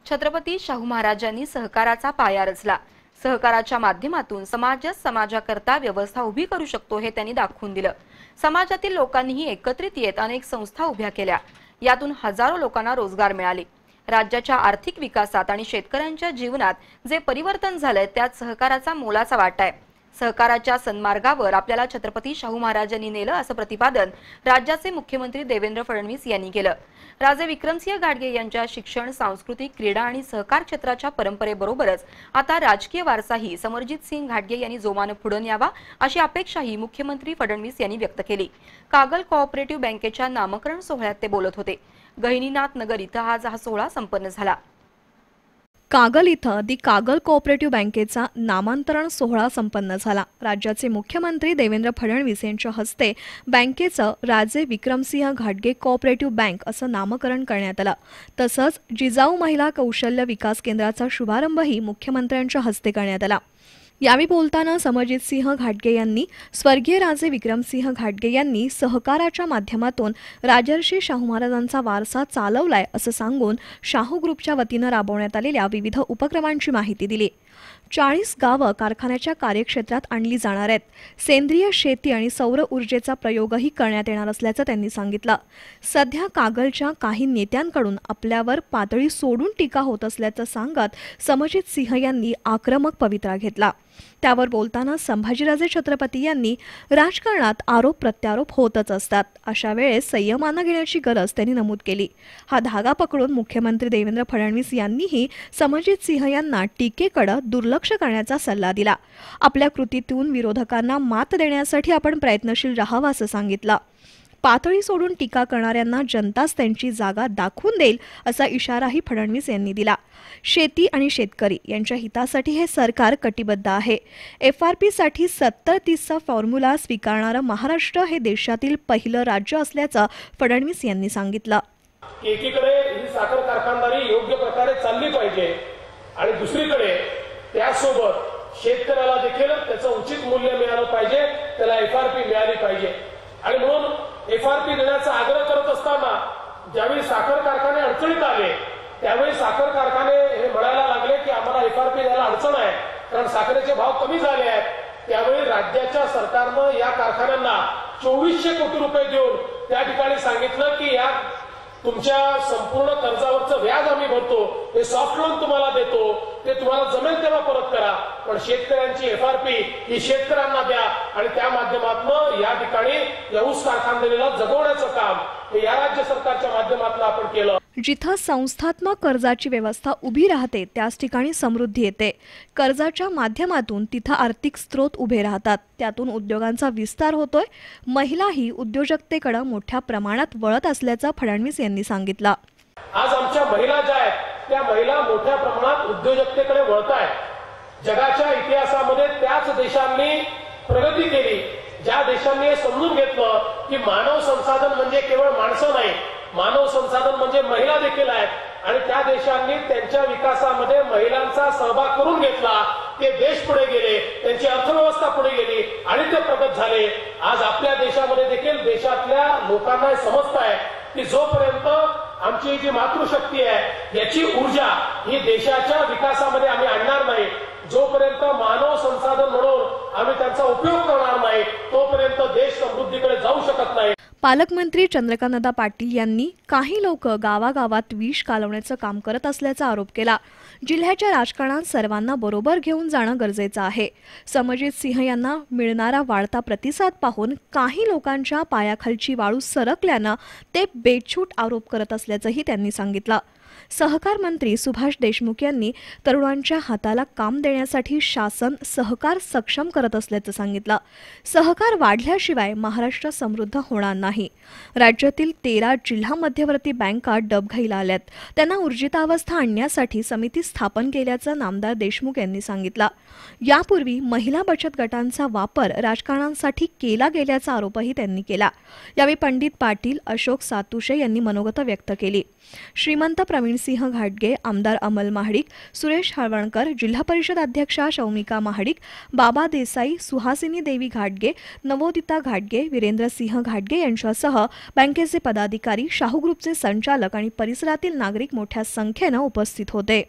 छत्रपती शाहू महाराजांनी सहकाराचा पाया रचला। सहकाराच्या माध्यमातून समाजच समाजाकरता व्यवस्था उभी करू शकतो हे त्यांनी दाखवून दिलं। समाजातील लोकांनीही एकत्रित येत अनेक संस्था उभ्या केल्या। यातून हजारो लोकांना रोजगार मिळाले। राज्याच्या आर्थिक विकासात आणि शेतकऱ्यांच्या जीवनात जे परिवर्तन झालंय त्यात सहकाराचा मोलाचा वाटा आहे। सहकाराच्या सन्मार्गावर आपल्याला छत्रपती शाहू महाराजांनी नेलं असं प्रतिपादन राज्याचे मुख्यमंत्री देवेंद्र फडणवीस यांनी केलं। राजे विक्रमसिंह घाटगे यांच्या शिक्षण, सांस्कृतिक, क्रीडा आणि सहकार क्षेत्राच्या परंपरेबरोबरच आता राजकीय वारसाही समरजित सिंह घाटगे यांनी जोमाने पुढे न्यावा अशी अपेक्षाही मुख्यमंत्री फडणवीस यांनी व्यक्त केली। कागल कोऑपरेटिव्ह बँकेच्या नामकरण सोहळ्यात ते बोलत होते। गहिनीनाथ नगर इथं आज हा सोहळा संपन्न झाला। कागल इथं दी कागल कोऑपरेटिव्ह बँकेचा नामांतरण सोहळा संपन्न झाला। राज्याचे मुख्यमंत्री देवेंद्र फडणवीस यांच्या हस्ते बँकेचं राजे विक्रमसिंह घाटगे कोऑपरेटिव्ह बँक असं नामकरण करण्यात आलं। तसंच जिजाऊ महिला कौशल्य विकास केंद्राचा शुभारंभही मुख्यमंत्र्यांच्या हस्ते करण्यात आला। यावेळी बोलताना समरजित सिंह घाटगे यांनी स्वर्गीय राजे विक्रमसिंह घाटगे यांनी सहकाराच्या माध्यमातून राजर्षी शाहू महाराजांचा वारसा चालवलाय असं सांगून शाहू ग्रुपच्या वतीनं राबवण्यात आलेल्या विविध उपक्रमांची माहिती दिली। 40 गावं कारखान्याच्या कार्यक्षेत्रात आणली जाणार आहेत। सेंद्रिय शेती आणि सौर ऊर्जेचा प्रयोगही करण्यात येणार असल्याचं त्यांनी सांगितलं। सध्या कागलच्या काही नेत्यांकडून आपल्यावर पातळी सोडून टीका होत असल्याचं सांगत समरजित सिंह यांनी आक्रमक पवित्रा घेतला। त्यावर बोलताना संभाजीराजे छत्रपती यांनी राजकारणात आरोप प्रत्यारोप होतच असतात, अशा वेळेस संयमानं घेण्याची गरज त्यांनी नमूद केली। हा धागा पकडून मुख्यमंत्री देवेंद्र फडणवीस यांनीही समरजित सिंह यांना टीकेकडे दुर्लक्ष करण्याचा सल्ला दिला। आपल्या कृतीतून विरोधकांना मात देण्यासाठी आपण प्रयत्नशील राहावं असं सांगितलं। पातळी सोडून टीका करणाऱ्यांना जनताच त्यांची जागा दाखवून देईल असा इशाराही फडणवीस यांनी दिला। शेती आणि शेतकरी यांच्या हितासाठी हे सरकार कटिबद्ध आहे। FRP साठी 70-30चा फॉर्म्युला स्वीकारणारं महाराष्ट्र हे देशातील पहिलं राज्य असल्याचं फडणवीस यांनी सांगितलं। एकीकडे ही साखर कारखानदारी योग्य प्रकारे चालली पाहिजे आणि दुसरीकडे त्यासोबत शेतकऱ्याला देखील त्याचं उचित मूल्य मिळालं पाहिजे, त्याला FRP मिळाली पाहिजे। आणि म्हणून FRP देण्याचा आग्रह करत असताना ज्यावेळी साखर कारखाने अडचणीत आले त्यावेळी साखर कारखाने हे म्हणायला लागले की आम्हाला FRP द्यायला अडचण आहे कारण साखरेचे भाव कमी झाले आहेत। त्यावेळी राज्याच्या सरकारनं या कारखान्यांना 2400 कोटी रुपये देऊन त्या ठिकाणी सांगितलं की या तुमच्या संपूर्ण कर्जावरचं व्याज आम्ही भरतो, हे सॉफ्ट लोन तुम्हाला देतो, ते तुम्हाला जमेल तेव्हा परत करा, पण शेतकऱ्यांची FRP ही शेतकऱ्यांना द्या आणि त्या माध्यमातून या ठिकाणी या ऊस कारखानदारीला जगवण्याचं काम हे या राज्य सरकारच्या माध्यमातून आपण केलं। जिथं संस्थात्मक कर्जाची व्यवस्था उभी राहते त्याच ठिकाणी समृद्धी येते। कर्जाच्या माध्यमातून तिथं आर्थिक स्रोत उभे राहतात, त्यातून उद्योगांचा विस्तार होतोय। महिलाही उद्योजकतेकडे मोठ्या प्रमाणात वळत असल्याचं फडणवीस यांनी सांगितलं। आज आमच्या महिला ज्या आहेत त्या महिला मोठ्या प्रमाणात उद्योजकतेकडे वळत आहेत। जगाच्या इतिहासामध्ये त्याच देशांनी प्रगती केली ज्या देशांनी समजून घेतलं की मानव संसाधन म्हणजे केवळ माणसं नाही, मानव संसाधन म्हणजे महिला देखील आहेत आणि त्या देशांनी त्यांच्या विकासामध्ये महिलांचा सहभाग करून घेतला। ते देश पुढे गेले, त्यांची अर्थव्यवस्था पुढे गेली आणि ते प्रगत झाले। आज आपल्या देशामध्ये देखील देशातल्या लोकांना समजत आहे की जोपर्यंत आमची जी मातृशक्ती आहे याची ऊर्जा ही देशाच्या विकासामध्ये आम्ही आणणार नाही, जोपर्यंत मानव संसाधन म्हणून आम्ही त्यांचा उपयोग करणार नाही तोपर्यंत देश समृद्धीकडे जाऊ शकत नाही। पालकमंत्री चंद्रकांतदादा पाटील यांनी काही लोक गावागावात विष कालवण्याचं काम करत असल्याचा आरोप केला। जिल्ह्याच्या राजकारणात सर्वांना बरोबर घेऊन जाणं गरजेचं आहे। समरजित सिंह यांना मिळणारा वाढता प्रतिसाद पाहून काही लोकांच्या पायाखालची वाळू सरकल्यानं ते बेछूट आरोप करत असल्याचंही त्यांनी सांगितलं। सहकार मंत्री सुभाष देशमुख यांनी तरुणांच्या हाताला काम देण्यासाठी शासन सहकार सक्षम करत असल्याचं सांगितलं। सहकार वाढल्याशिवाय महाराष्ट्र समृद्ध होणार नाही। राज्यातील 13 जिल्हा मध्यवर्ती बँका डबघाईला आल्यात, त्यांना ऊर्जितावस्था आणण्यासाठी समिती स्थापन केल्याचं नामदार देशमुख यांनी सांगितलं। यापूर्वी महिला बचत गटांचा वापर राजकारणासाठी केला गेल्याचा आरोपही त्यांनी केला। यावेळी पंडित पाटील, अशोक सातुशे यांनी मनोगत व्यक्त केली। श्रीमंत प्रवीणसिंह घाटगे, आमदार अमल महाडिक, सुरेश हळवणकर, जिल्हा परिषद अध्यक्षा शौमिका महाडिक, बाबा देसाई, सुहासिनी देवी घाटगे, नवोदिता घाटगे, वीरेंद्रसिंह घाटगे यांच्यासह बँकेचे पदाधिकारी, शाहू ग्रुपचे संचालक आणि परिसरातील नागरिक मोठ्या संख्येने उपस्थित होते.